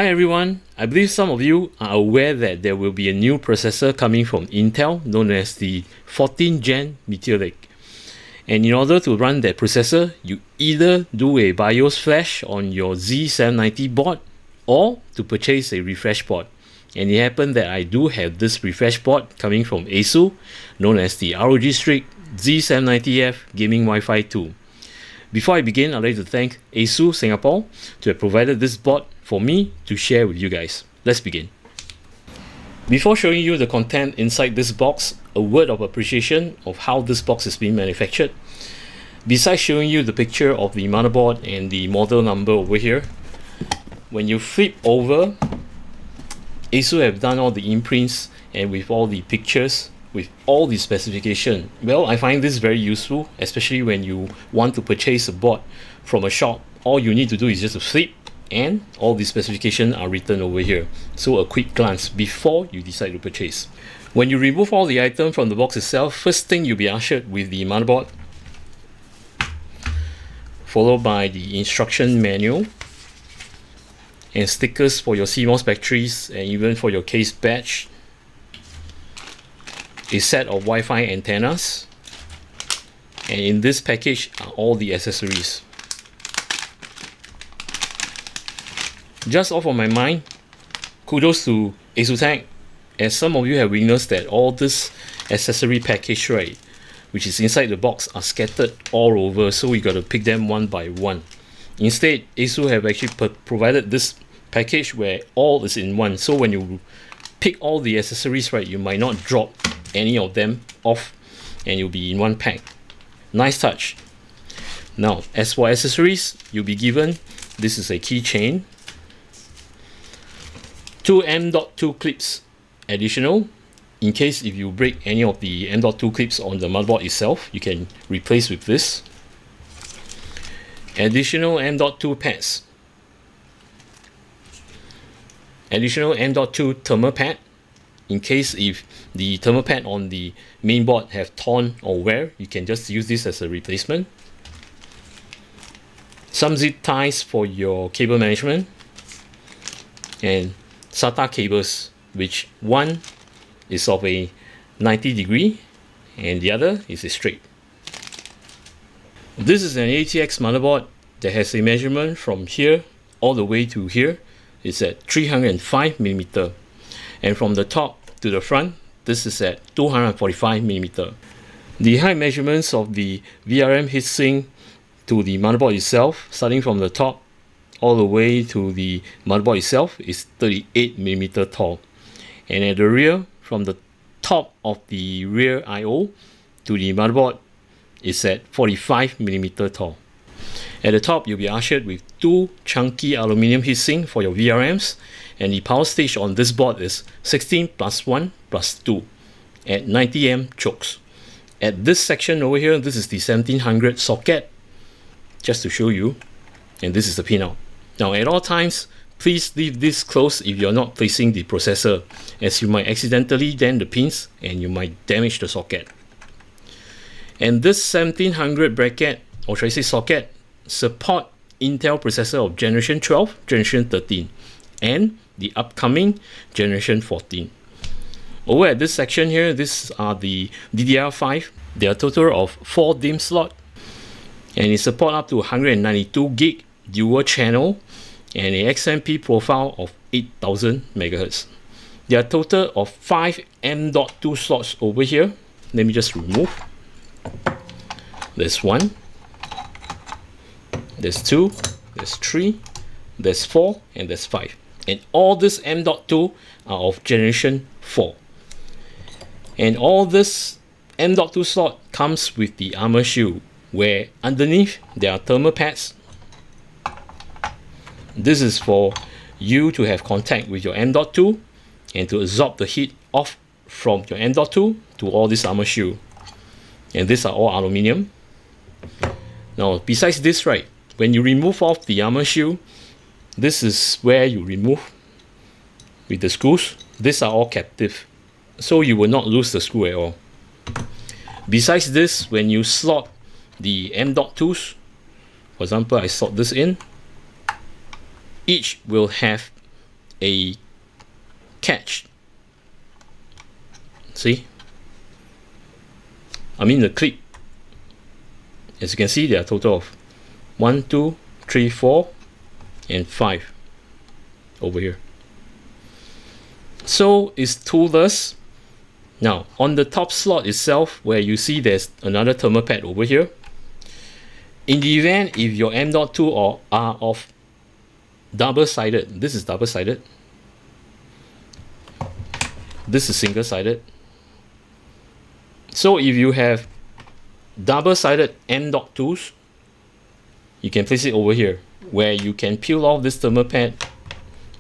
Hi everyone, I believe some of you are aware that there will be a new processor coming from Intel known as the 14th Gen Meteor Lake. And in order to run that processor, you either do a BIOS flash on your Z790 board or to purchase a refresh board. And it happened that I do have this refresh board coming from ASUS known as the ROG Strix Z790-F Gaming Wi-Fi 2. Before I begin, I'd like to thank ASUS Singapore to have provided this board for me to share with you guys. Let's begin. Before showing you the content inside this box, a word of appreciation of how this box is being manufactured. Besides showing you the picture of the motherboard and the model number over here, when you flip over, ASUS have done all the imprints and with all the pictures, with all the specification. Well, I find this very useful, especially when you want to purchase a board from a shop. All you need to do is just to flip and all the specifications are written over here. So a quick glance before you decide to purchase. When you remove all the items from the box itself, first thing you'll be ushered with the motherboard, followed by the instruction manual and stickers for your CMOS batteries and even for your case badge, a set of Wi-Fi antennas, and in this package are all the accessories. Just off of my mind, kudos to ASUS, as some of you have witnessed that all this accessory package, right, which is inside the box, are scattered all over, so we got to pick them one by one. Instead, ASUS have actually provided this package where all is in one, so when you pick all the accessories, right, you might not drop any of them off and you'll be in one pack. Nice touch. Now, as for accessories, you'll be given, this is a keychain, 2 M.2 clips additional, in case if you break any of the M.2 clips on the motherboard itself, you can replace with this. Additional M.2 pads, additional M.2 thermal pad, in case if the thermal pad on the main board have torn or wear, you can just use this as a replacement. Some zip ties for your cable management, and SATA cables, which one is of a 90-degree and the other is a straight. This is an ATX motherboard that has a measurement from here all the way to here. It's at 305mm, and from the top to the front, this is at 245mm. The height measurements of the VRM heatsink to the motherboard itself, starting from the top all the way to the motherboard itself, is 38mm tall. And at the rear, from the top of the rear I/O to the motherboard, is at 45mm tall. At the top, you'll be ushered with 2 chunky aluminum heatsink for your VRMs, and the power stage on this board is 16+1+2 at 90M chokes. At this section over here, this is the 1700 socket, just to show you, and this is the pinout. Now at all times, please leave this closed if you're not placing the processor, as you might accidentally dent the pins and you might damage the socket. And this 1700 bracket, or should I say socket, support Intel processor of generation 12, generation 13, and the upcoming generation 14. Over at this section here, these are the DDR5. There are a total of 4 DIMM slots, and it supports up to 192 gig dual channel and a XMP profile of 8000 MHz. There are a total of 5 M.2 slots over here. Let me just remove. There's 1, there's 2, there's 3, there's 4, and there's 5. And all this M.2 are of generation 4. And all this M.2 slot comes with the armor shield, where underneath there are thermal pads. This is for you to have contact with your M.2 and to absorb the heat off from your M.2 to all this armor shield. And these are all aluminum. Now, besides this, right, when you remove off the armor shield, this is where you remove with the screws. These are all captive, so you will not lose the screw at all. Besides this, when you slot the M.2s, for example, I slot this in, each will have a catch. See, I mean the clip. As you can see, there are a total of 1, 2, 3, 4 and 5 over here. So it's toolless. Now on the top slot itself, where you see there's another thermal pad over here, in the event if your M.2 are of double-sided, this is double-sided, this is single-sided. So if you have double-sided M.2s, you can place it over here, where you can peel off this thermal pad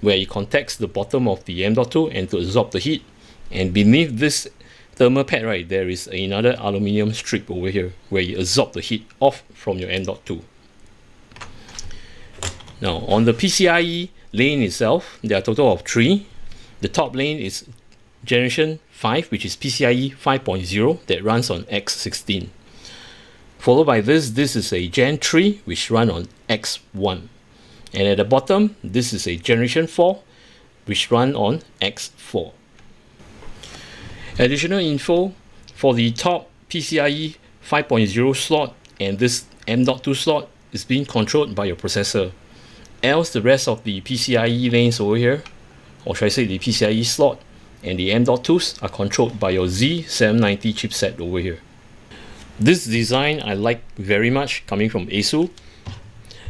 where it contacts the bottom of the M.2 and to absorb the heat. And beneath this thermal pad, right, there is another aluminium strip over here where you absorb the heat off from your M.2. Now on the PCIe lane itself, there are a total of 3. The top lane is generation 5, which is PCIe 5.0 that runs on X16. Followed by this is a Gen 3 which run on X1. And at the bottom, this is a generation 4 which run on X4. Additional info for the top PCIe 5.0 slot and this M.2 slot is being controlled by your processor. Else the rest of the PCIe lanes over here, or should I say the PCIe slot and the M.2s are controlled by your Z790 chipset over here. This design I like very much, coming from ASUS.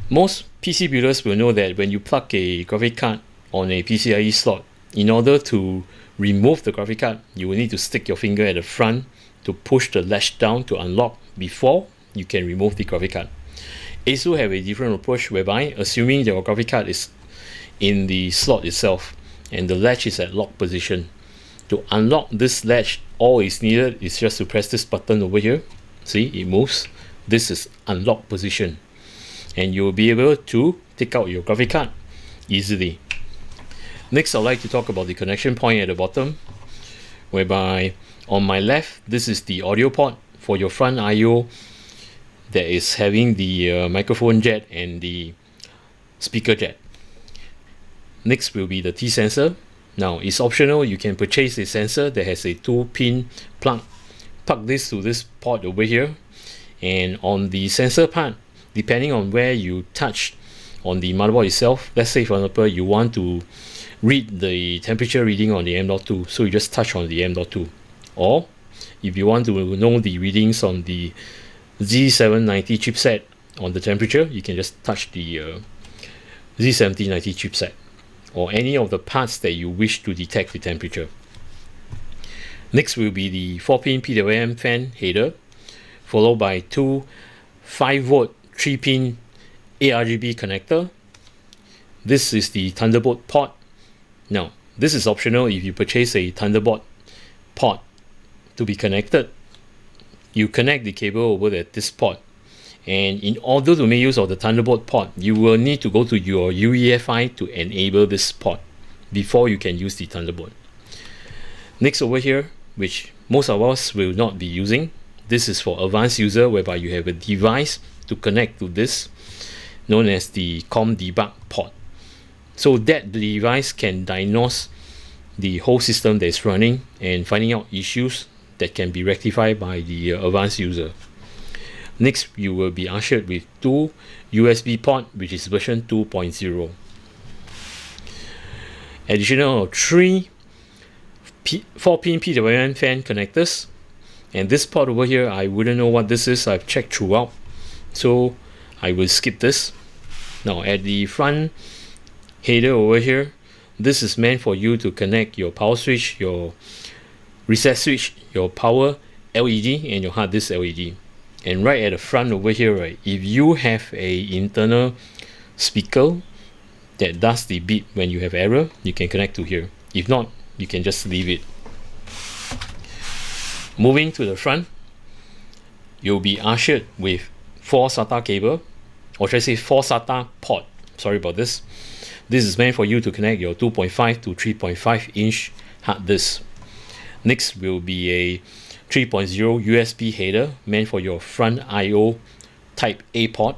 Most PC builders will know that when you plug a graphic card on a PCIe slot, in order to remove the graphic card, you will need to stick your finger at the front to push the latch down to unlock before you can remove the graphic card. ASUS have a different approach, whereby assuming your graphic card is in the slot itself and the latch is at lock position, to unlock this latch, all is needed is just to press this button over here. See, it moves. This is unlock position, and you'll be able to take out your graphic card easily. Next, I'd like to talk about the connection point at the bottom, whereby on my left, this is the audio port for your front I/O that is having the microphone jack and the speaker jack. Next will be the T sensor. Now it's optional, you can purchase a sensor that has a 2-pin plug. Plug this to this port over here, and on the sensor part, depending on where you touch on the motherboard itself, let's say for example you want to read the temperature reading on the M.2, so you just touch on the M.2. Or if you want to know the readings on the Z790 chipset on the temperature, you can just touch the Z790 chipset or any of the parts that you wish to detect the temperature. Next will be the 4-pin PWM fan header, followed by two 5-volt 3-pin ARGB connector. This is the Thunderbolt port. Now this is optional. If you purchase a Thunderbolt port to be connected, you connect the cable over at this port, and in order to make use of the Thunderbolt port, you will need to go to your UEFI to enable this port before you can use the Thunderbolt. Next over here, which most of us will not be using, this is for advanced user, whereby you have a device to connect to this, known as the COM debug port. So that device can diagnose the whole system that is running and finding out issues that can be rectified by the advanced user. Next, you will be ushered with two USB port, which is version 2.0. Additional 3 4-pin PWM fan connectors, and this port over here, I wouldn't know what this is. I've checked throughout, so I will skip this. Now at the front header over here, this is meant for you to connect your power switch, your reset switch, your power LED and your hard disk LED. And right at the front over here, right, if you have a internal speaker that does the beep when you have error, you can connect to here. If not, you can just leave it. Moving to the front, you'll be ushered with 4 SATA cable, or should I say 4 SATA port. Sorry about this. This is meant for you to connect your 2.5 to 3.5 inch hard disk. Next will be a 3.0 USB header meant for your front I/O type A port.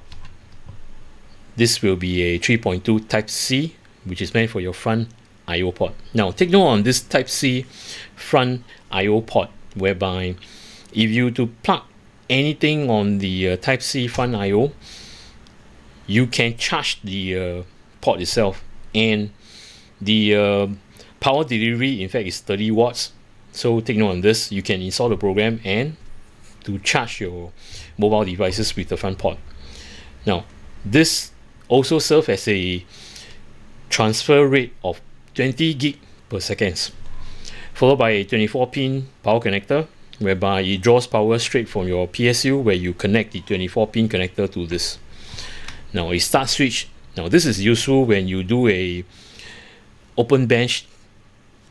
This will be a 3.2 type C, which is meant for your front I/O port. Now take note on this Type-C front I/O port, whereby if you to plug anything on the Type-C front I/O, you can charge the port itself, and the power delivery in fact is 30 watts. So take note on this. You can install the program and to charge your mobile devices with the front port. Now this also serves as a transfer rate of 20 gig per second, followed by a 24-pin power connector, whereby it draws power straight from your PSU, where you connect the 24-pin connector to this. Now a start switch. Now this is useful when you do a open bench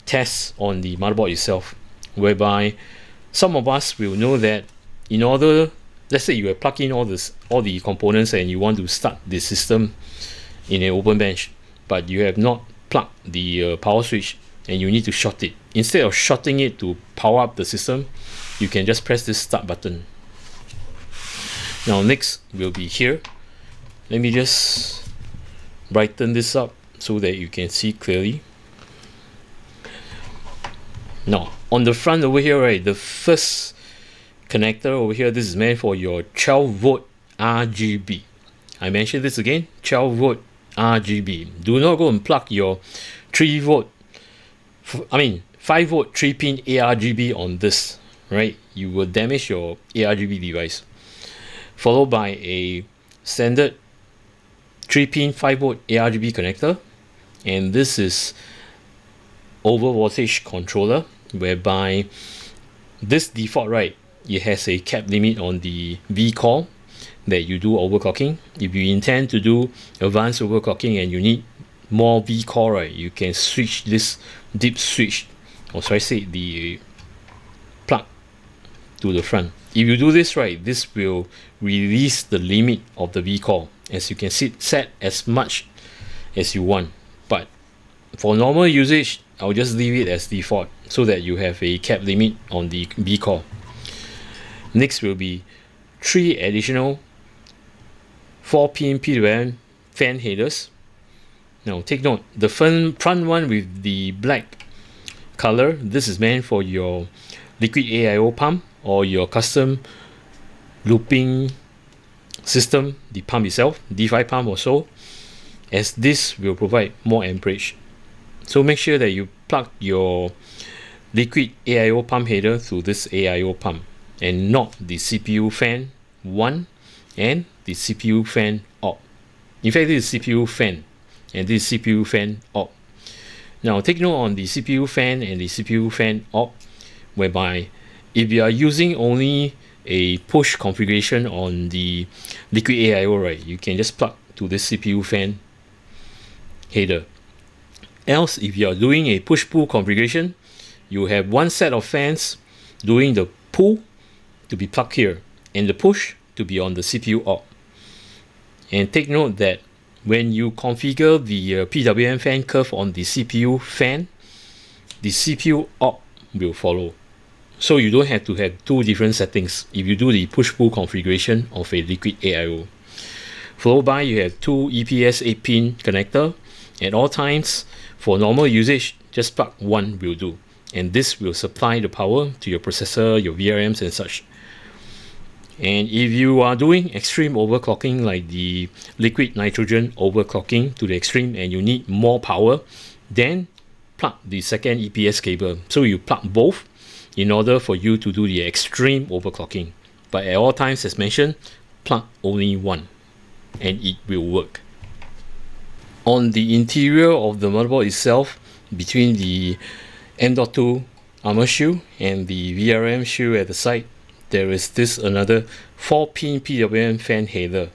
test on the motherboard itself, whereby some of us will know that in order, let's say you have plugged in all the components and you want to start the system in an open bench, but you have not plugged the power switch and you need to short it. Instead of shorting it to power up the system, you can just press this start button. Now next will be here. Let me just brighten this up so that you can see clearly. Now on the front over here, right, the first connector over here, this is meant for your 12 volt RGB. I mentioned this again, 12 volt RGB. Do not go and plug your 5 volt 3-pin ARGB on this, right? You will damage your ARGB device. Followed by a standard 3-pin 5 volt ARGB connector, and this is over voltage controller, whereby this default, right, it has a cap limit on the V-core that you do overclocking. If you intend to do advanced overclocking and you need more V-core, right, you can switch this dip switch, or should I say the plug, to the front. If you do this, right, this will release the limit of the V-core, as you can set as much as you want. But for normal usage, I'll just leave it as default so that you have a cap limit on the V-core. Next will be 3 additional 4-pin PWM fan headers. Now take note, the front one with the black color, this is meant for your liquid AIO pump or your custom looping system, the pump itself, D5 pump or so, as this will provide more amperage. So make sure that you plug your liquid AIO pump header through this AIO pump, and not the CPU fan 1 and the CPU fan op. In fact, this is CPU fan and this is CPU fan op. Now take note on the CPU fan and the CPU fan op, whereby if you are using only a push configuration on the liquid AIO, right, you can just plug to this CPU fan header. Else, if you are doing a push-pull configuration, you have one set of fans doing the pull to be plugged here and the push to be on the CPU op. And take note that when you configure the PWM fan curve on the CPU fan, the CPU op will follow. So you don't have to have two different settings if you do the push-pull configuration of a liquid AIO. Followed by, you have two EPS 8-pin connector. At all times, for normal usage, just plug one will do, and this will supply the power to your processor, your VRMs and such. And if you are doing extreme overclocking, like the liquid nitrogen overclocking to the extreme, and you need more power, then plug the second EPS cable. So you plug both in order for you to do the extreme overclocking. But at all times, as mentioned, plug only one and it will work. On the interior of the motherboard itself, between the M.2 armor shield and the VRM shield at the side, there is this another 4-pin PWM fan header.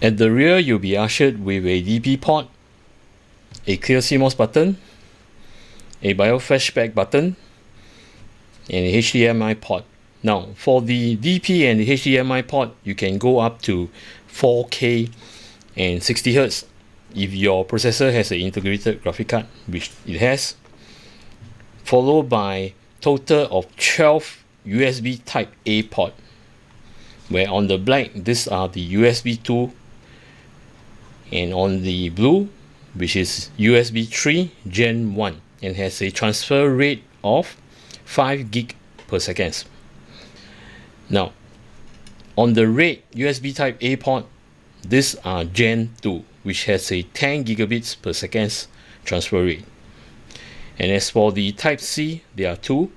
At the rear, you'll be ushered with a DP port, a clear CMOS button, a BIOS flashback button, and a HDMI port. Now, for the DP and the HDMI port, you can go up to 4K and 60Hz if your processor has an integrated graphic card, which it has, followed by total of 12 USB type A port, where on the black, these are the USB 2, and on the blue, which is USB 3 Gen 1 and has a transfer rate of 5 gig per second. Now, on the red USB Type A port, these are Gen 2, which has a 10 gigabits per second transfer rate. And as for the Type C, there are two.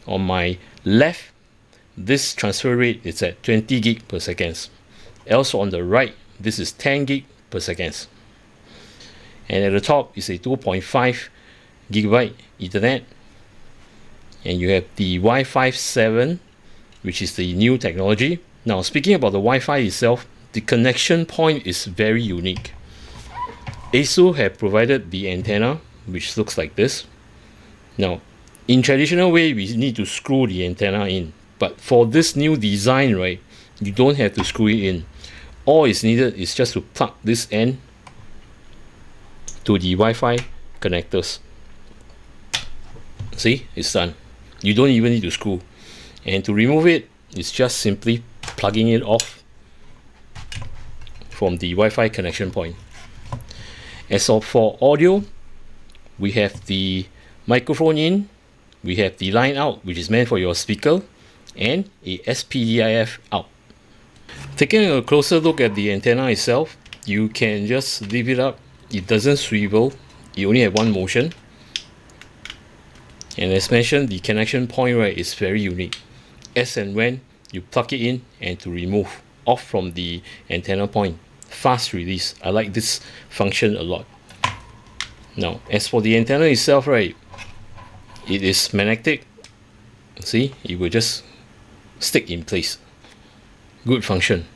On my left, this transfer rate is at 20 gig per second. Also on the right, this is 10 gig per second. And at the top is a 2.5 gigabyte Ethernet. And you have the Wi-Fi 7, which is the new technology. Now, speaking about the Wi-Fi itself, the connection point is very unique. ASUS have provided the antenna, which looks like this. Now, in traditional way, we need to screw the antenna in. But for this new design, right, you don't have to screw it in. All is needed is just to plug this end to the Wi-Fi connectors. See, it's done. You don't even need to screw. And to remove it, it's just simply plugging it off from the Wi-Fi connection point. As for audio, we have the microphone in, we have the line out, which is meant for your speaker, and a SPDIF out. Taking a closer look at the antenna itself, you can just leave it up. It doesn't swivel, you only have one motion. And as mentioned, the connection point, right, is very unique. As and when you plug it in and to remove off from the antenna point, fast release. I like this function a lot. Now, as for the antenna itself, right, it is magnetic. See, it will just stick in place. Good function.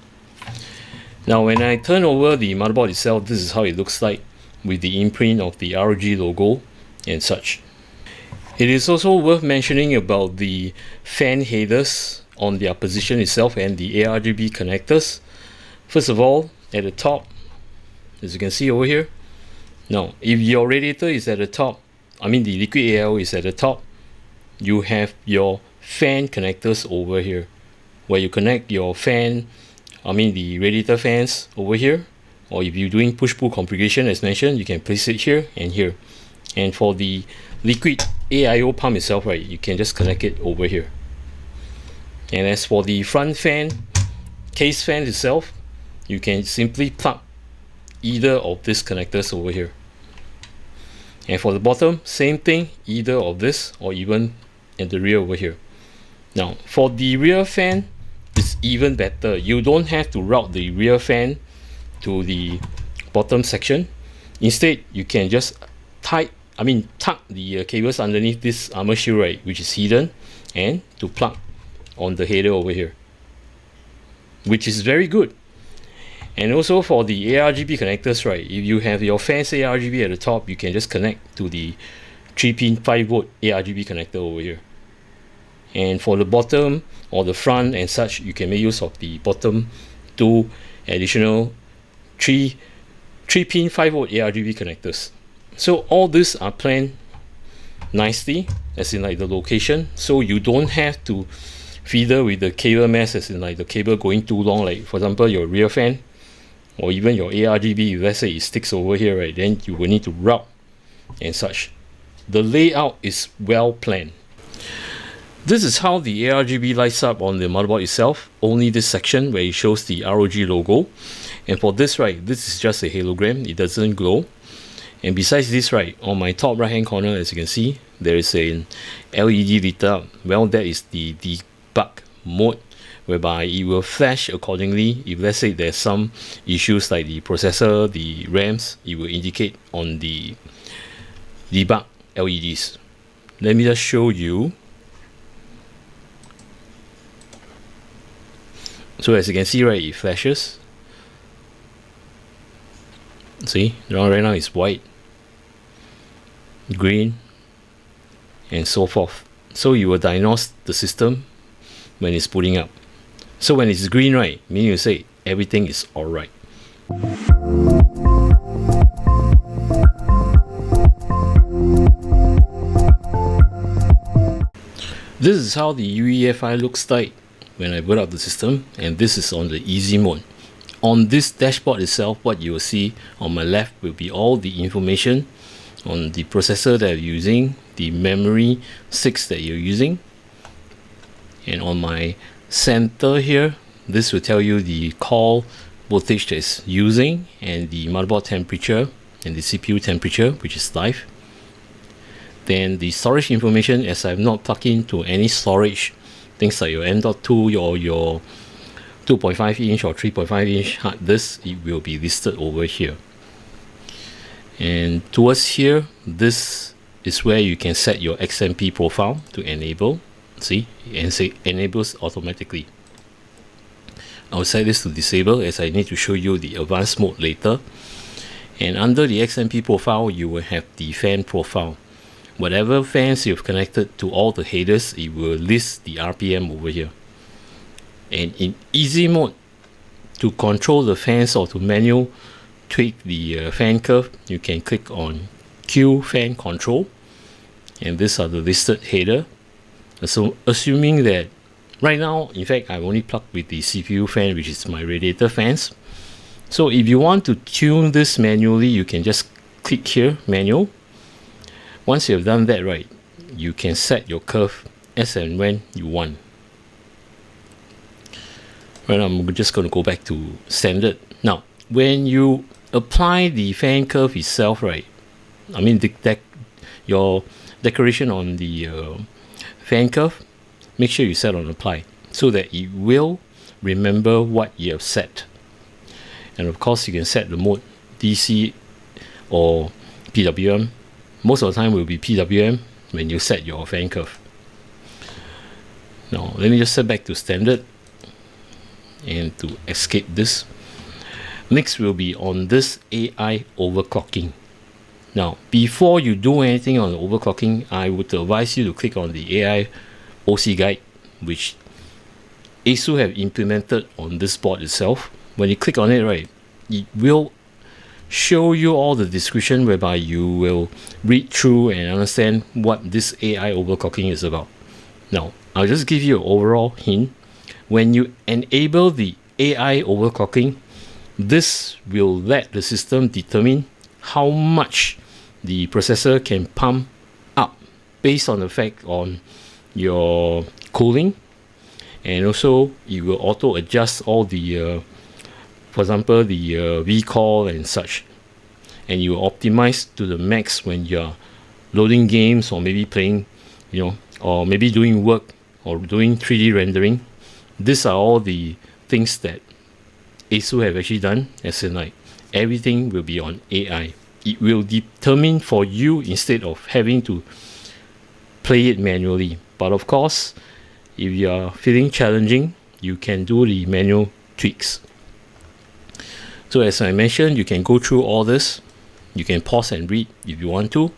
Now, when I turn over the motherboard itself, this is how it looks like with the imprint of the ROG logo and such. It is also worth mentioning about the fan headers on their position itself and the ARGB connectors. First of all, at the top, as you can see over here. Now, if your radiator is at the top, I mean the liquid AL is at the top, you have your fan connectors over here, where you connect your fan, I mean the radiator fans over here, or if you're doing push-pull configuration as mentioned, you can place it here and here. And for the liquid AIO pump itself, right, you can just connect it over here. And as for the front fan, case fan itself, you can simply plug either of these connectors over here. And for the bottom, same thing, either of this or even in the rear over here. Now, for the rear fan, it's even better. You don't have to route the rear fan to the bottom section. Instead, you can just tuck the cables underneath this armor shield, right, which is hidden, and to plug on the header over here, which is very good. And also for the ARGB connectors, right, if you have your fans ARGB at the top, you can just connect to the 3-pin 5V ARGB connector over here. And for the bottom or the front and such, you can make use of the bottom two additional 3-pin 5V ARGB connectors. So all these are planned nicely, as in like the location, so you don't have to feeder with the cable mess, as in like the cable going too long, like for example your rear fan or even your ARGB. If let's say it sticks over here, right, then you will need to route and such. The layout is well planned. This is how the ARGB lights up on the motherboard itself, only this section where it shows the ROG logo. And for this, right, this is just a halogram, it doesn't glow. And besides this, right, on my top right hand corner, as you can see, there is an LED lit up. Well, that is the debug mode, whereby it will flash accordingly. If let's say there's some issues like the processor, the RAMs, it will indicate on the debug LEDs. Let me just show you. So as you can see, right, it flashes. See, right now it's white, green, and so forth. So you will diagnose the system when it's booting up. So when it's green, right, meaning you say everything is alright. This is how the UEFI looks like when I boot up the system, and this is on the easy mode. on this dashboard itself, what you will see on my left will be all the information on the processor that you're using, the memory 6 that you're using, and on my center here, this will tell you the core voltage that is using, and the motherboard temperature and the CPU temperature, which is live. Then the storage information, as I've not plugged into any storage, things like your M.2 or your 2.5 inch or 3.5 inch hard disk, it will be listed over here. And towards here, this is where you can set your XMP profile to enable. See, and say enables automatically. I'll set this to disable, as I need to show you the advanced mode later. And under the XMP profile, you will have the fan profile. Whatever fans you've connected to all the headers, it will list the RPM over here. And in easy mode, to control the fans or to manual tweak the fan curve, you can click on Q fan control, and these are the listed header. So assuming that right now, in fact, I've only plugged with the CPU fan, which is my radiator fans. So if you want to tune this manually, you can just click here, manual. Once you've done that, right, you can set your curve as and when you want. Right, I'm just going to go back to standard. Now, when you apply the fan curve itself, right, I mean your decoration on the fan curve, make sure you set on apply so that it will remember what you have set. And of course, you can set the mode DC or PWM. Most of the time will be PWM when you set your fan curve. Now let me just set back to standard and to escape this. Next will be on this AI overclocking. Now before you do anything on the overclocking, I would advise you to click on the AI OC guide, which ASUS have implemented on this board itself. When you click on it, right, it will show you all the description whereby you will read through and understand what this AI overclocking is about. Now I'll just give you an overall hint. When you enable the AI overclocking, this will let the system determine how much the processor can pump up based on the fact on your cooling, and also it will auto adjust all the for example the vcall and such, and you optimize to the max when you're loading games or maybe playing, or maybe doing work or doing 3D rendering. These are all the things that ASUS have actually done, as in like everything will be on AI. It will determine for you instead of having to play it manually. But of course, if you are feeling challenging, you can do the manual tweaks. So as I mentioned, you can go through all this. You can pause and read if you want to.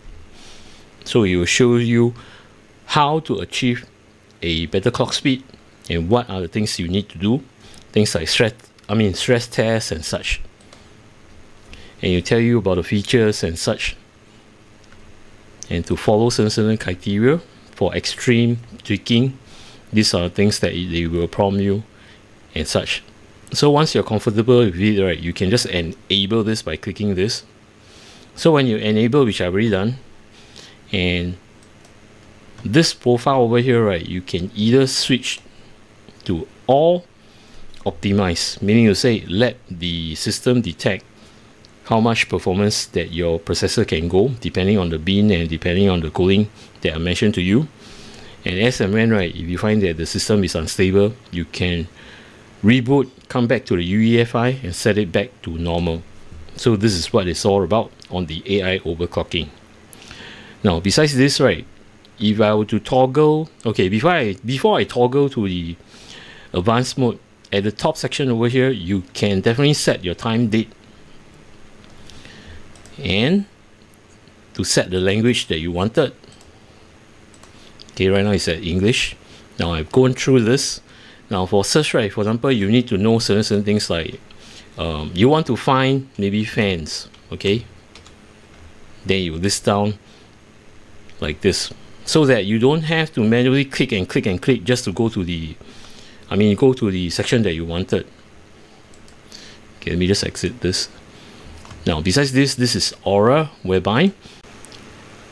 So it will show you how to achieve a better clock speed and what are the things you need to do. Things like stress tests and such. And you tell you about the features and such. And to follow certain criteria for extreme tweaking. These are things that they will prompt you and such. So once you're comfortable with it, right, you can just enable this by clicking this. So when you enable, which I've already done, and this profile over here, right, you can either switch to all optimize, meaning to say let the system detect how much performance that your processor can go depending on the bin and depending on the cooling that I mentioned to you. And as and when, right, if you find that the system is unstable, you can reboot, come back to the UEFI and set it back to normal. So this is what it's all about on the AI overclocking. Now besides this, right, if I were to toggle, okay, before I toggle to the advanced mode, at the top section over here, you can definitely set your time date and to set the language that you wanted. Okay, right now it's at English. Now I've gone through this. Now for search, right, for example, you need to know certain things like you want to find maybe fans, okay? Then you list down like this, so that you don't have to manually click and click and click just to go to the section that you wanted. Okay, let me just exit this. Now, besides this, this is Aura, whereby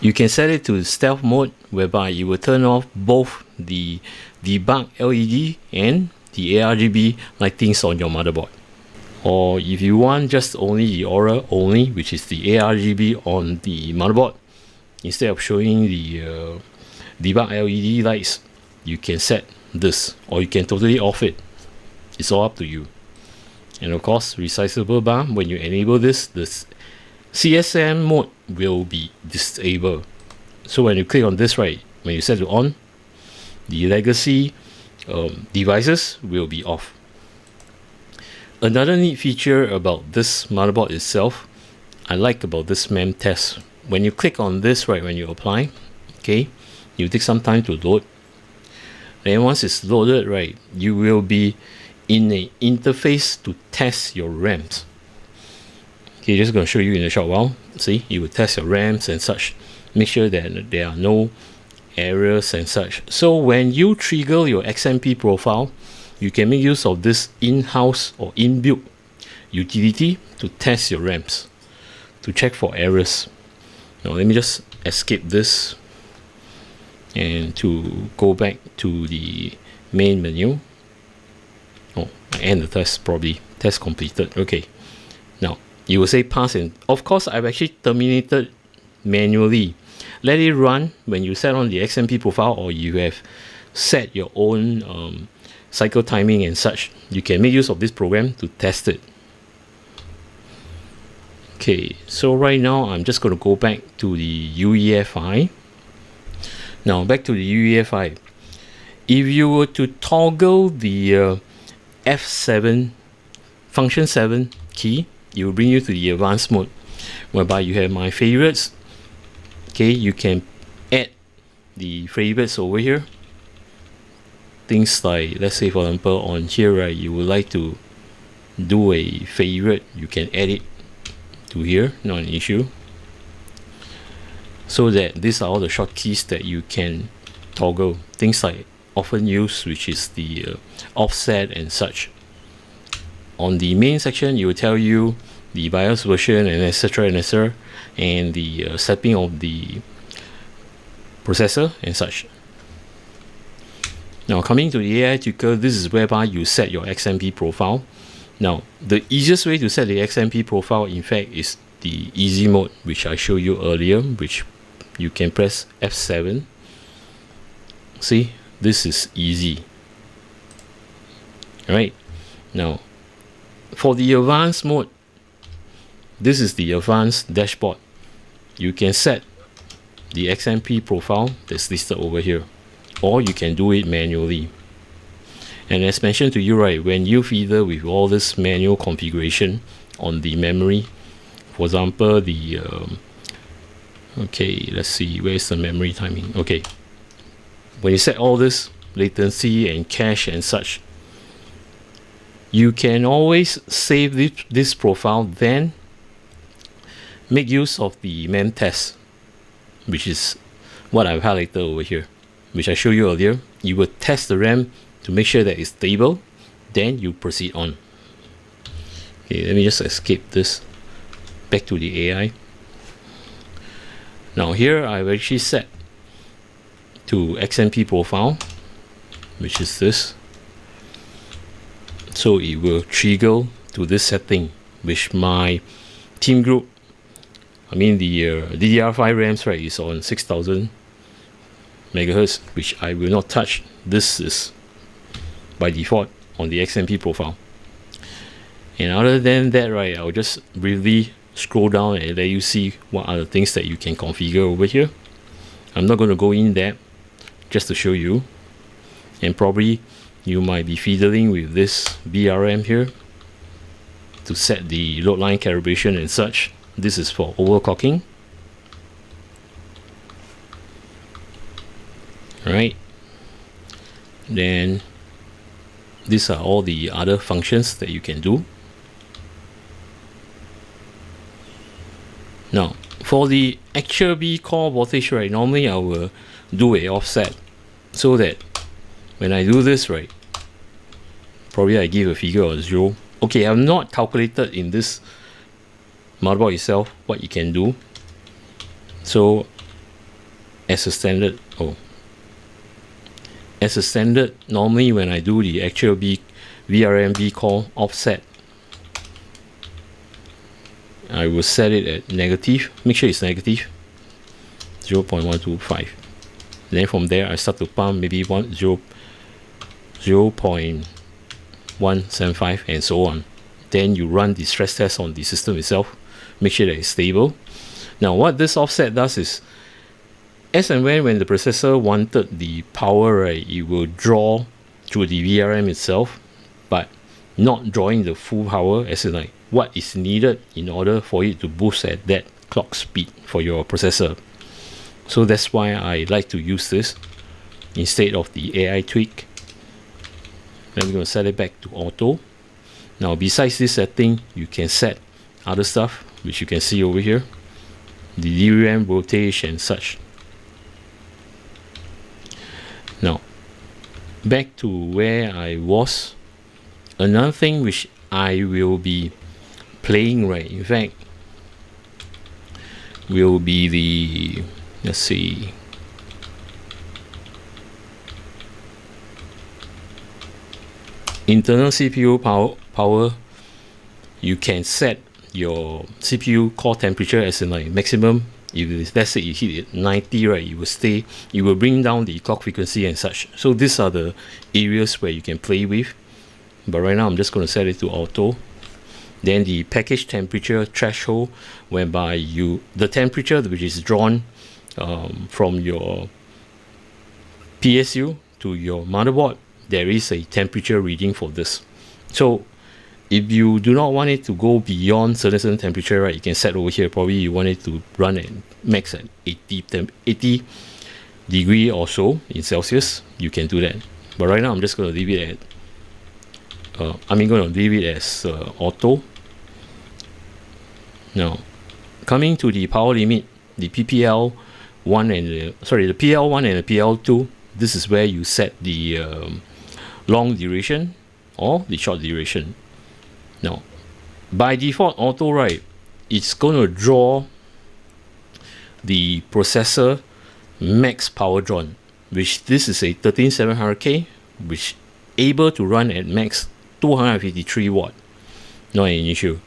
you can set it to stealth mode, whereby you will turn off both the debug LED and the ARGB lightings on your motherboard. Or if you want just only the Aura only, which is the ARGB on the motherboard, instead of showing the debug LED lights, you can set this, or you can totally off it. It's all up to you. And of course, resizable bar, when you enable this, the CSM mode will be disabled. So when you click on this, right, when you set it on, the legacy devices will be off. Another neat feature about this motherboard itself, I like about this MEM test. When you click on this, right, when you apply, okay, you take some time to load. Then once it's loaded, right, you will be in an interface to test your RAMs. Okay, just going to show you in a short while. See, you will test your RAMs and such. Make sure that there are no errors and such. So when you trigger your XMP profile, you can make use of this in-house or inbuilt utility to test your RAMs, to check for errors. Now let me just escape this and to go back to the main menu. Oh, I end the test, probably test completed. Okay, now you will say pass, and of course I've actually terminated manually. Let it run when you set on the XMP profile, or you have set your own cycle timing and such. You can make use of this program to test it. Okay, so right now I'm just going to go back to the UEFI. Now back to the UEFI. If you were to toggle the F7 function 7 key, it will bring you to the advanced mode, whereby you have my favorites. Okay, you can add the favorites over here. Things like, let's say for example on here, right, you would like to do a favorite, you can add it to here, not an issue. So that these are all the shortkeys that you can toggle. Things like often used, which is the offset and such. On the main section, it will tell you the BIOS version and etc, and the setting of the processor and such. Now coming to the AI tweaker, this is whereby you set your XMP profile. Now the easiest way to set the XMP profile, in fact, is the easy mode, which I showed you earlier, which you can press F7. See, this is easy. Alright, now for the advanced mode, this is the advanced dashboard. You can set the XMP profile that's listed over here, or you can do it manually. And as mentioned to you, right, when you fiddle with all this manual configuration on the memory, for example, the okay, let's see, where's the memory timing? Okay, when you set all this latency and cache and such, you can always save this profile, then make use of the MEM test, which is what I've highlighted over here, which I showed you earlier. You will test the RAM to make sure that it's stable, then you proceed on. Okay, let me just escape this, back to the AI. Now here I've actually set to XMP profile, which is this. So it will trigger to this setting, which my team group, I mean the DDR5 RAMs, right, is on 6000 megahertz, which I will not touch. This is by default on the XMP profile. And other than that, right, I'll just briefly scroll down and let you see what are the things that you can configure over here. I'm not going to go in depth, just to show you. And probably you might be fiddling with this BRM here to set the load line calibration and such. This is for overclocking. Alright, then these are all the other functions that you can do. Now for the actual B core voltage, right, normally I will do a offset, so that when I do this, right, probably I give a figure of 0, Okay, I've not calculated in this motherboard itself what you can do. So as a standard, normally when I do the actual VRM vCore offset, I will set it at negative. Make sure it's negative 0.125. Then from there I start to pump maybe 0.175 and so on. Then you run the stress test on the system itself, make sure that it's stable. Now what this offset does is, as and when the processor wanted the power, right, it will draw through the VRM itself, but not drawing the full power, as in like what is needed in order for it to boost at that clock speed for your processor. So that's why I like to use this instead of the AI tweak. Then we're going to set it back to auto. Now besides this setting, you can set other stuff, which you can see over here, the DRAM voltage and such. Now back to where I was. Another thing which I will be playing, right, in fact, will be the, let's see, internal CPU power. You can set your CPU core temperature as in like maximum. If let's say you hit it 90, right, it will bring down the clock frequency and such. So these are the areas where you can play with, but right now I'm just going to set it to auto. Then the package temperature threshold, whereby the temperature which is drawn from your PSU to your motherboard, there is a temperature reading for this. So if you do not want it to go beyond certain temperature, right, you can set over here. Probably you want it to run at max at 80 degree or so in Celsius. You can do that. But right now I'm just going to leave it at going to leave it as auto. Now coming to the power limit, the PL1 and the PL2, this is where you set the long duration or the short duration. Now by default auto, right, it's going to draw the processor max power drawn, which this is a 13700K, which able to run at max 253 watt. Not an issue.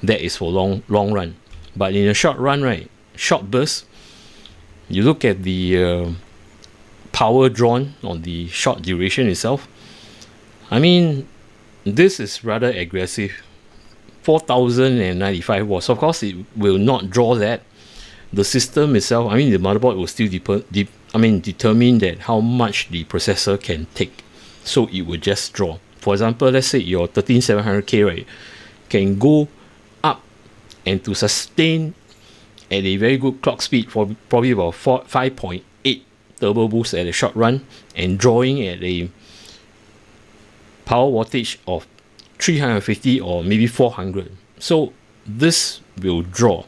That is for long run. But in a short run, right, short burst, you look at the power drawn on the short duration itself. I mean, this is rather aggressive. 4095 watts. Of course it will not draw that. The system itself, I mean the motherboard will still determine that how much the processor can take, so it will just draw. For example, let's say your 13700K, right, can go up and to sustain at a very good clock speed for probably about 5.8 turbo boost at a short run, and drawing at a power wattage of 350 or maybe 400. So this will draw,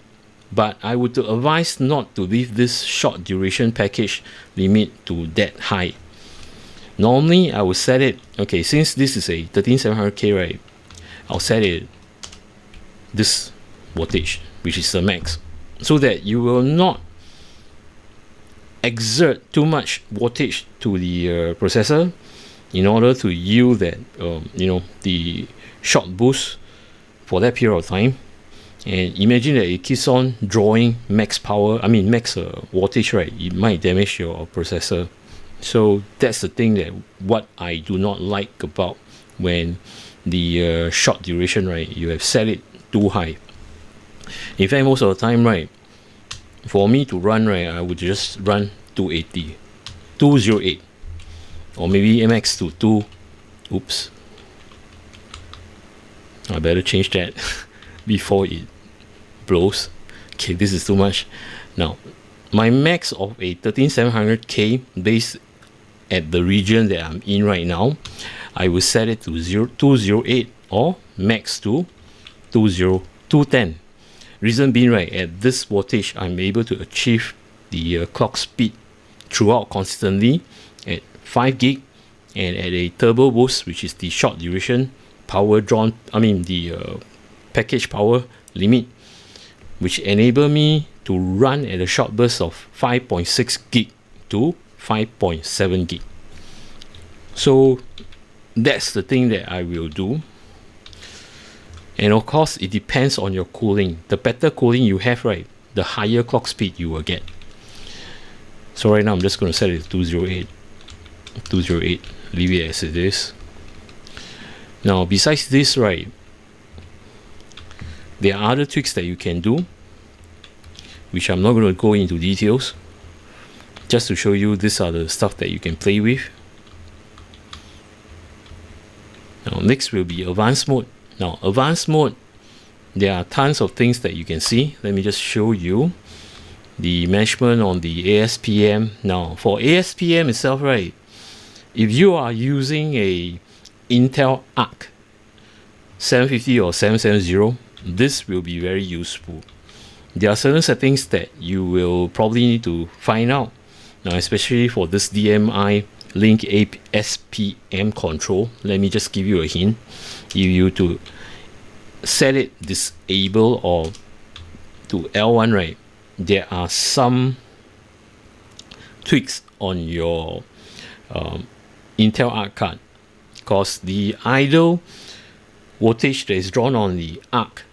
but I would advise not to leave this short duration package limit to that high. Normally I would set it, okay, since this is a 13700K, right, I'll set it this wattage, which is the max, so that you will not exert too much wattage to the processor in order to yield that the short boost for that period of time. And imagine that it keeps on drawing max wattage, right, it might damage your processor. So that's the thing that what I do not like about when the short duration, right, you have set it too high. In fact, most of the time, right, for me to run, right, I would just run 208, or maybe MX to 2. Oops, I better change that before it blows. Okay, this is too much. Now my max of a 13700K based at the region that I'm in right now, I will set it to 208 or max to 210. Reason being, right, at this wattage I'm able to achieve the clock speed throughout constantly at 5 gig, and at a turbo boost, which is the short duration, power drawn, package power limit, which enable me to run at a short burst of 5.6 gig to 5.7 gig. So that's the thing that I will do. And of course, it depends on your cooling. The better cooling you have, right, the higher clock speed you will get. So right now I'm just going to set it to 208, leave it as it is. Now besides this, right, there are other tweaks that you can do, which I'm not going to go into details. Just to show you, these are the stuff that you can play with. Now next will be advanced mode. Now advanced mode, there are tons of things that you can see. Let me just show you the measurement on the ASPM. Now for ASPM itself, right, if you are using a Intel Arc 750 or 770, this will be very useful. There are certain settings that you will probably need to find out. Now especially for this DMI link ASPM control, let me just give you a hint. If you to set it disable or to L1, right, there are some tweaks on your Intel Arc card, because the idle voltage that is drawn on the Arc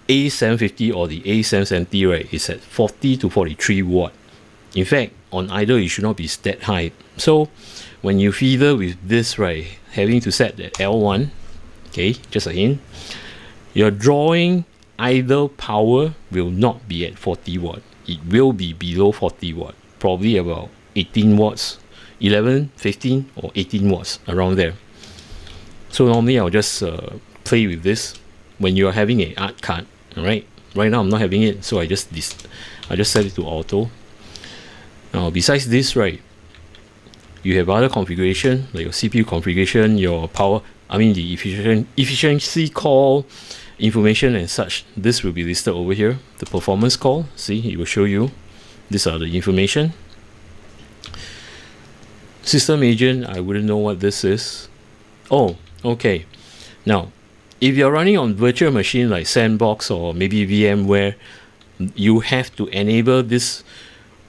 A750 or the A770, right, is at 40 to 43 watt. In fact, on idle it should not be that high. So when you feather with this, right, having to set at L1, okay, just a hint, your drawing idle power will not be at 40 watt. It will be below 40 watt, probably about 18 watts, 11, 15 or 18 watts, around there. So normally I'll just play with this when you're having a art card. Alright, right now I'm not having it, so I just set it to auto. Now besides this, right, you have other configuration like your CPU configuration, your power, the efficiency call information and such. This will be listed over here. The performance call, see, it will show you. These are the information. System agent, I wouldn't know what this is. Oh, okay. Now, if you're running on virtual machine like Sandbox or maybe VMware, you have to enable this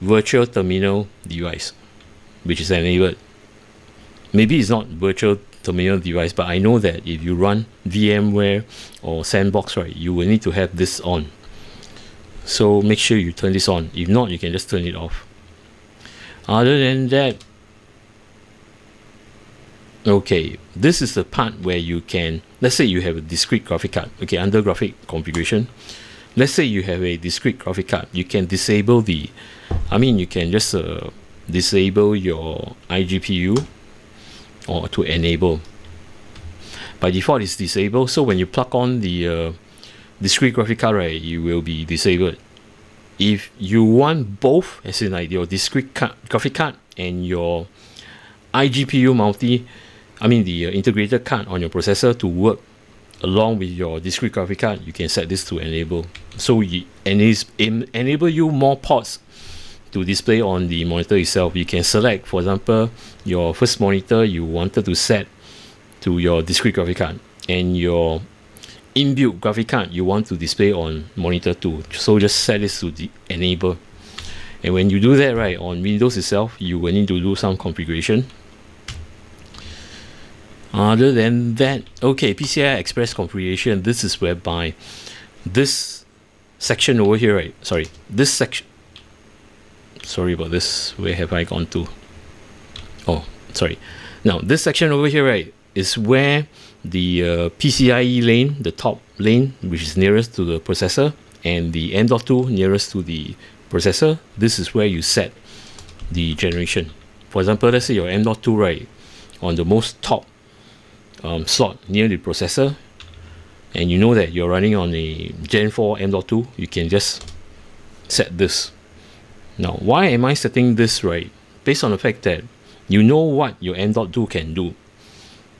virtual terminal device, which is enabled. Maybe it's not virtual terminal device, but I know that if you run VMware or Sandbox, right, you will need to have this on. So make sure you turn this on. If not, you can just turn it off. Other than that, okay, this is the part where you can, let's say you have a discrete graphic card, okay, under graphic configuration. Let's say you have a discrete graphic card, you can disable the, you can just disable your iGPU or to enable. By default it's disabled, so when you plug on the discrete graphic card, right, you will be disabled. If you want both, as in like your discrete graphic card and your iGPU the integrated card on your processor to work along with your discrete graphic card, you can set this to enable. So it's enable you more ports to display on the monitor itself. You can select, for example, your first monitor you wanted to set to your discrete graphic card, and your inbuilt graphic card you want to display on monitor 2. So just set this to enable. And when you do that, right, on Windows itself, you will need to do some configuration. Other than that, okay, PCI Express configuration, this is whereby this section over here, right, this section, sorry about this, where have I gone to? Oh, sorry. Now this section over here, right, is where the PCIe lane, the top lane, which is nearest to the processor, and the M.2 nearest to the processor, this is where you set the generation. For example, let's say your M.2, right, on the most top slot near the processor, and you know that you're running on a Gen 4 M.2, you can just set this. Now, why am I setting this, right? Based on the fact that you know what your M.2 can do,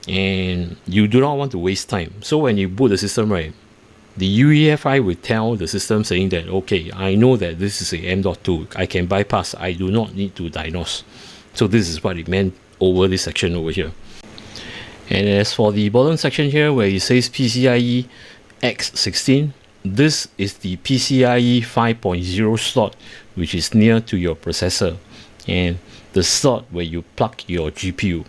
and you do not want to waste time. So when you boot the system, right, the UEFI will tell the system saying that, okay, I know that this is a M.2, I can bypass, I do not need to diagnose. So this is what it meant over this section over here. And as for the bottom section here where it says PCIe X16, this is the PCIe 5.0 slot, which is near to your processor and the slot where you plug your GPU.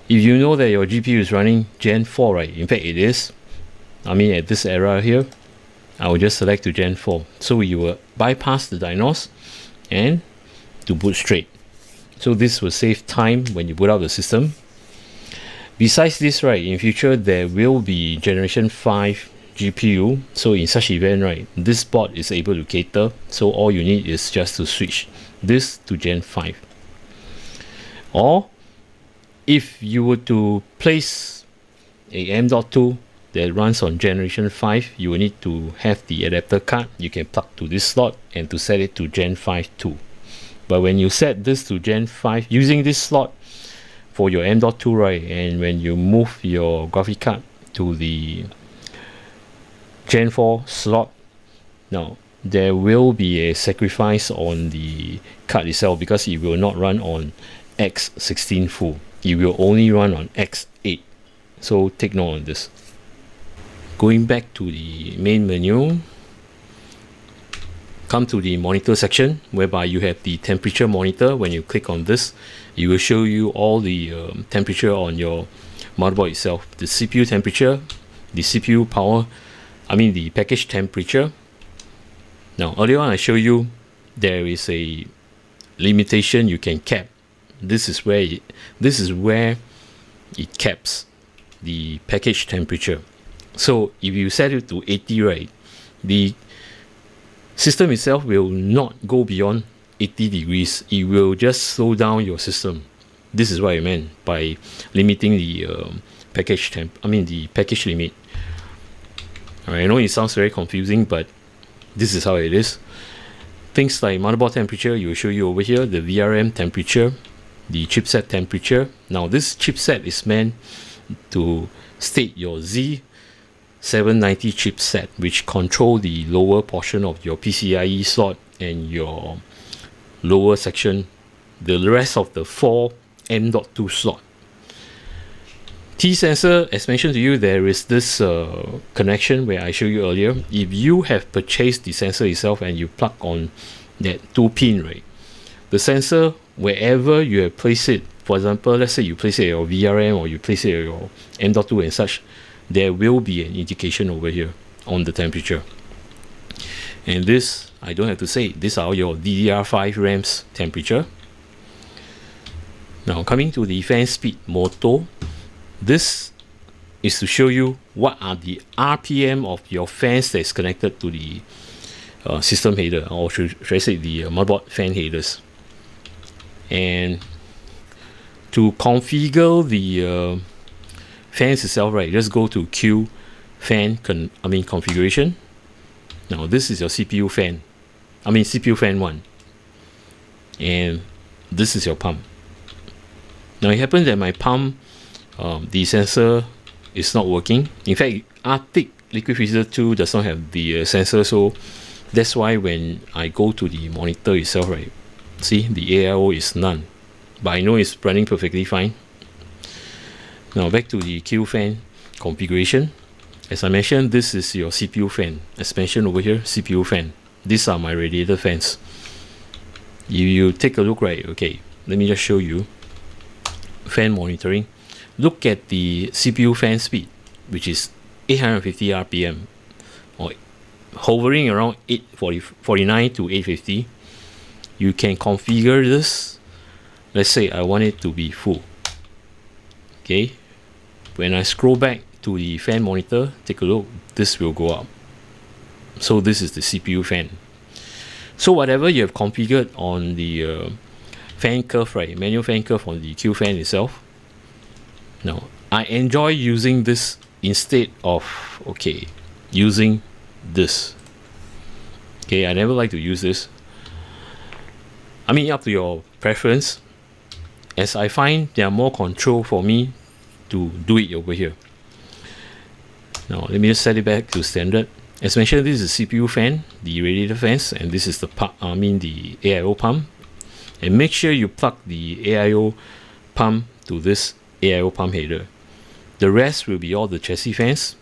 If you know that your GPU is running Gen 4, right? In fact, it is. I mean, at this era here, I will just select to Gen 4. So you will bypass the Dinos and to boot straight. So this will save time when you boot up the system. Besides this, right, in future there will be generation 5 GPU. So in such event, right, this board is able to cater. So all you need is just to switch this to Gen 5. Or if you were to place a M.2 that runs on generation 5, you will need to have the adapter card you can plug to this slot and to set it to Gen 5 too. But when you set this to Gen 5 using this slot for your M.2, right, and when you move your graphic card to the Gen 4 slot, now there will be a sacrifice on the card itself because it will not run on X16 full. It will only run on X8. So take note on this. Going back to the main menu, come to the monitor section whereby you have the temperature monitor. When you click on this, it will show you all the temperature on your motherboard itself. The CPU temperature, the CPU power, the package temperature. Now earlier on I showed you there is a limitation you can cap. This is where it caps the package temperature. So if you set it to 80, right, the system itself will not go beyond 80 degrees. It will just slow down your system. This is what I meant by limiting the package the package limit. I know it sounds very confusing, but this is how it is. Things like motherboard temperature, it will show you over here, the VRM temperature, the chipset temperature. Now this chipset is meant to state your Z790 chipset, which control the lower portion of your PCIe slot and your lower section, the rest of the 4 M.2 slot. T sensor, as mentioned to you, there is this connection where I showed you earlier. If you have purchased the sensor itself and you plug on that 2 pin, right, the sensor, wherever you have placed it, for example, let's say you place it at your VRM or you place it at your M.2 and such, there will be an indication over here on the temperature. And this, I don't have to say, these are your DDR5 RAM's temperature. Now coming to the fan speed motor, this is to show you what are the RPM of your fans that is connected to the system header, or should I say the motherboard fan headers. And to configure the fans itself, right, just go to Q fan configuration. Now this is your CPU fan, CPU fan 1, and this is your pump. Now it happens that my pump, the sensor is not working. In fact, Arctic Liquid Freezer 2 does not have the sensor, so that's why when I go to the monitor itself, right, see the AIO is none, but I know it's running perfectly fine. Now back to the Q fan configuration. As I mentioned, this is your CPU fan. As mentioned over here, CPU fan. These are my radiator fans. You take a look, right, okay, let me just show you fan monitoring. Look at the CPU fan speed, which is 850 RPM, or hovering around 849 to 850. You can configure this. Let's say I want it to be full. Okay, when I scroll back to the fan monitor, take a look, this will go up. So this is the CPU fan. So whatever you have configured on the fan curve, right, manual fan curve on the Q fan itself. Now I enjoy using this instead of using this. Okay, I never like to use this. Up to your preference, as I find there are more control for me to do it over here. Now let me just set it back to standard. As mentioned, this is the CPU fan, the radiator fans, and this is the the AIO pump. And make sure you plug the AIO pump to this AIO pump header. The rest will be all the chassis fans,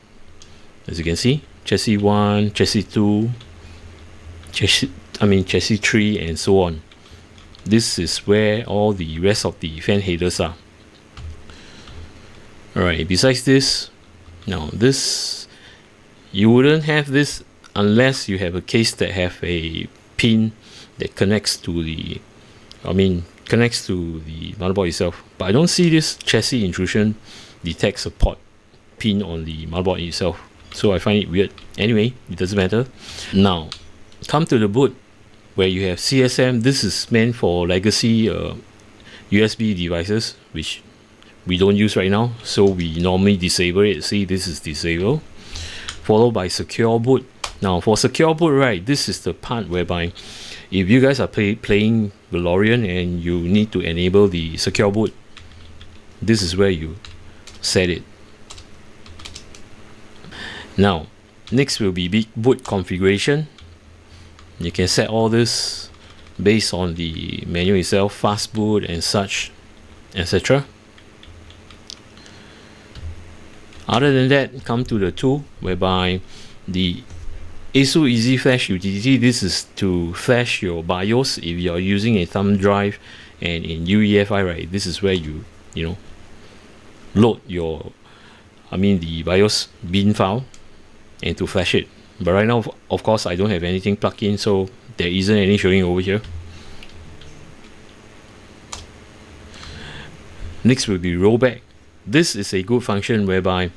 as you can see, chassis 1, chassis 2, chassis 3, and so on. This is where all the rest of the fan headers are. Alright, besides this, now this, you wouldn't have this unless you have a case that have a pin that connects to the motherboard itself. But I don't see this chassis intrusion detect support pin on the motherboard itself, so I find it weird. Anyway, it doesn't matter. Now come to the boot, where you have CSM. This is meant for legacy USB devices, which we don't use right now, so we normally disable it. See, this is disabled, followed by secure boot. Now for secure boot, right, this is the part whereby if you guys are playing Valorant and you need to enable the secure boot, this is where you set it. Now next will be big boot configuration. You can set all this based on the menu itself, fast boot and such, etc. Other than that, come to the tool whereby the ASUS Easy Flash utility. This is to flash your BIOS if you are using a thumb drive, and in UEFI, right, this is where you load your the BIOS bin file and to flash it. But right now, of course, I don't have anything plugged in, so there isn't any showing over here. Next will be rollback. This is a good function whereby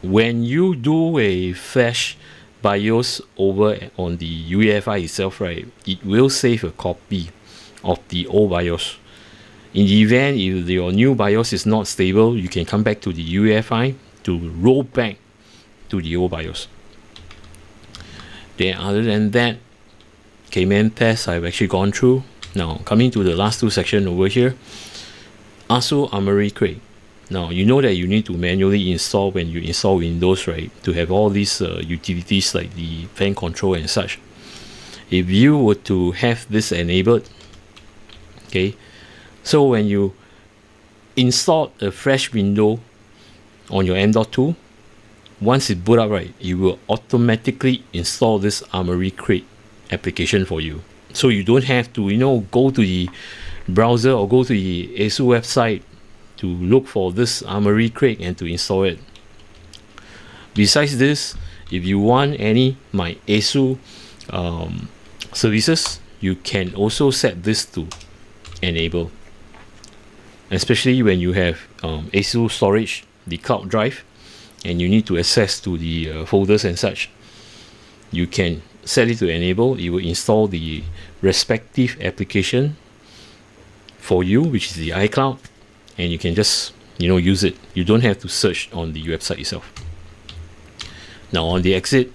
when you do a flash BIOS over on the UEFI itself, right, it will save a copy of the old BIOS. In the event if your new BIOS is not stable, you can come back to the UEFI to roll back to the old BIOS. Then other than that, K-man test I've actually gone through. Now coming to the last two sections over here, ASUS Armoury Crate. Now you know that you need to manually install when you install Windows, right, to have all these utilities like the fan control and such. If you were to have this enabled, okay, so when you install a fresh window on your M.2, once it boot up, right, it will automatically install this Armoury Crate application for you. So you don't have to go to the browser or go to the ASUS website to look for this Armoury Crate and to install it. Besides this, if you want any my ASUS services, you can also set this to enable, especially when you have ASUS storage, the cloud drive, and you need to access to the folders and such. You can set it to enable. It will install the respective application for you, which is the iCloud, and you can just use it. You don't have to search on the website itself. Now on the exit,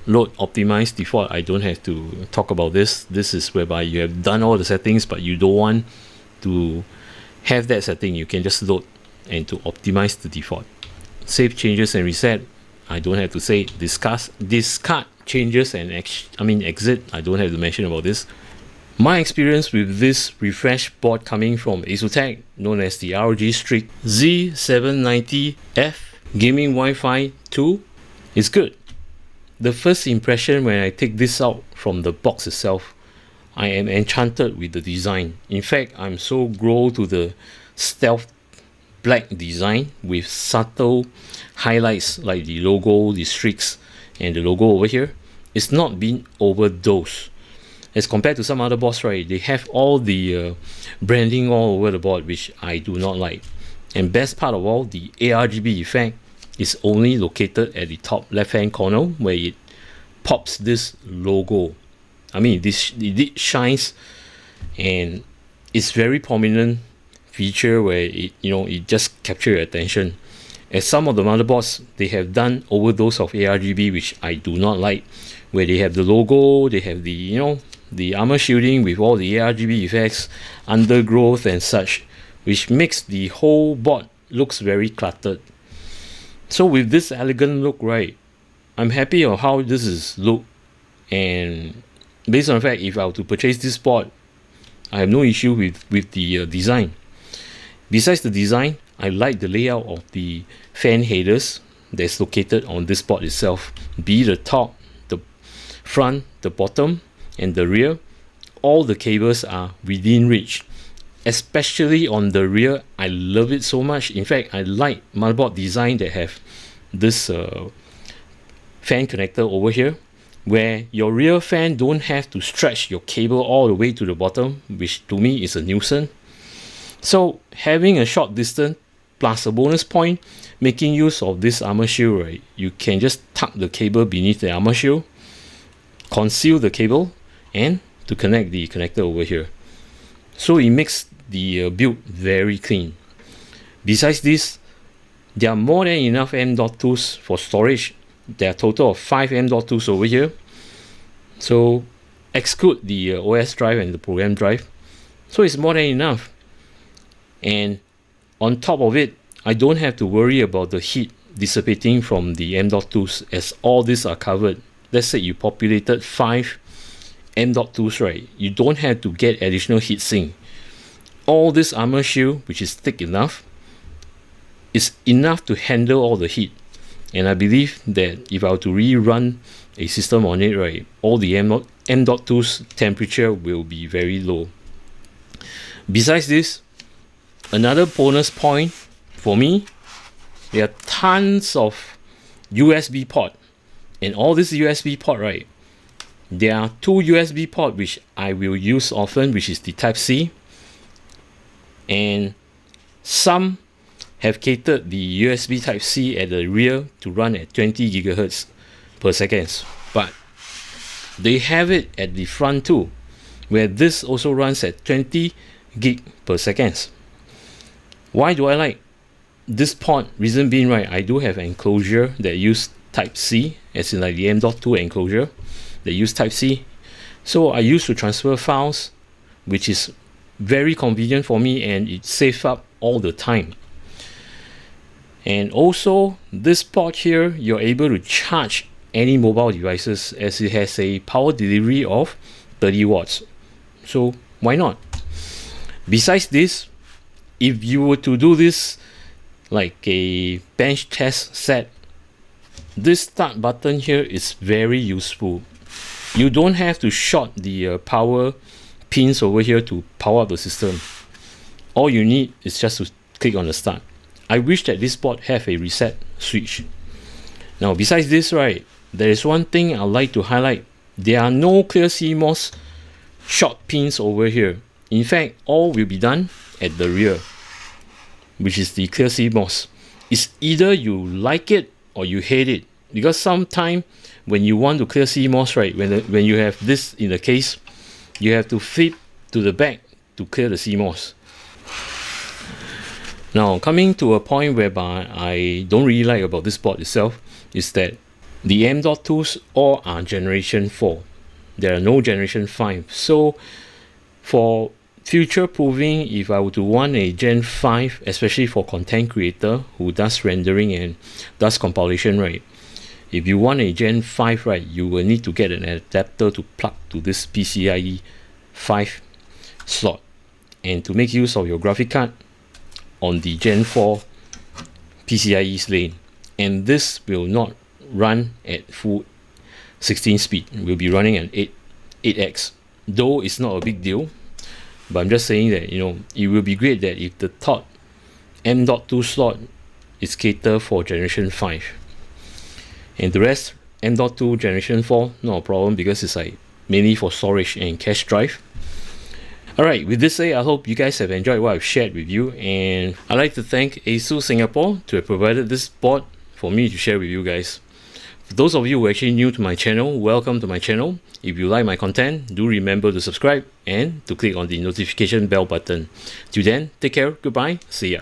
load optimize default, I don't have to talk about this. This is whereby you have done all the settings but you don't want to have that setting. You can just load and to optimize the default. Save changes and reset, I don't have to say. Discard changes and exit, I don't have to mention about this. My experience with this refresh board coming from ASUS known as the ROG Strix Z790-F gaming Wi-Fi 2 is good. The first impression when I take this out from the box itself, I am enchanted with the design. In fact, I'm so drawn to the stealth black design with subtle highlights like the logo, the Strix, and the logo over here. It's not been overdosed. As compared to some other boards, right, they have all the branding all over the board, which I do not like. And best part of all, the ARGB effect is only located at the top left hand corner where it pops this logo. It shines, and it's very prominent feature where it just captures your attention. As some of the motherboards, they have done overdose of ARGB, which I do not like, where they have the logo, they have the the armor shielding with all the ARGB effects, undergrowth and such, which makes the whole board looks very cluttered. So with this elegant look, right, I'm happy on how this is look, and based on the fact if I were to purchase this board, I have no issue with the design. Besides the design, I like the layout of the fan headers that's located on this board itself, be the top, the front, the bottom, and the rear. All the cables are within reach. Especially on the rear, I love it so much. In fact, I like motherboard design that have this fan connector over here, where your rear fan don't have to stretch your cable all the way to the bottom, which to me is a nuisance. So having a short distance plus a bonus point, making use of this armor shield, right? You can just tuck the cable beneath the armor shield, conceal the cable, and to connect the connector over here. So it makes the build very clean. Besides this, there are more than enough M.2s for storage. There are a total of 5 M.2s over here. So exclude the OS drive and the program drive. So it's more than enough. And on top of it, I don't have to worry about the heat dissipating from the M.2s, as all these are covered. Let's say you populated 5 M.2s, right? You don't have to get additional heatsink. All this armor shield, which is thick enough, is enough to handle all the heat. And I believe that if I were to rerun a system on it, right, all the M.2's temperature will be very low. Besides this, another bonus point for me, there are tons of USB port. And all this USB port, right, there are 2 USB port which I will use often, which is the Type-C, and some have catered the USB Type-C at the rear to run at 20 GHz per second, but they have it at the front too, where this also runs at 20 gig per second. Why do I like this port? Reason being, right, I do have an enclosure that use Type-C, as in like the M.2 enclosure that use Type-C. So I used to transfer files, which is very convenient for me, and it saves up all the time. And also this port here, you're able to charge any mobile devices, as it has a power delivery of 30 watts. So why not? Besides this, if you were to do this like a bench test set, this start button here is very useful. You don't have to short the power pins over here to power up the system. All you need is just to click on the start. I wish that this board have a reset switch. Now besides this, right, there is one thing I'd like to highlight. There are no clear CMOS short pins over here. In fact, all will be done at the rear, which is the clear CMOS. It's either you like it or you hate it, because sometimes when you want to clear CMOS, right, when you have this in the case, you have to flip to the back to clear the CMOS. Now coming to a point whereby I don't really like about this board itself is that the M.2s all are generation 4. There are no generation 5. So for future proving, if I were to want a Gen 5, especially for content creator who does rendering and does compilation, right, if you want a Gen 5, right, you will need to get an adapter to plug to this PCIe 5 slot, and to make use of your graphic card on the Gen 4 PCIe lane. And this will not run at full 16 speed. It will be running at 8x. Though it's not a big deal, but I'm just saying that, you know, it will be great that if the top M.2 slot is catered for generation 5, and the rest M.2 generation 4, not a problem, because it's like mainly for storage and cache drive. Alright, with this said, I hope you guys have enjoyed what I've shared with you, and I'd like to thank ASUS Singapore to have provided this board for me to share with you guys. For those of you who are actually new to my channel, welcome to my channel. If you like my content, do remember to subscribe and to click on the notification bell button. Till then, take care, goodbye, see ya.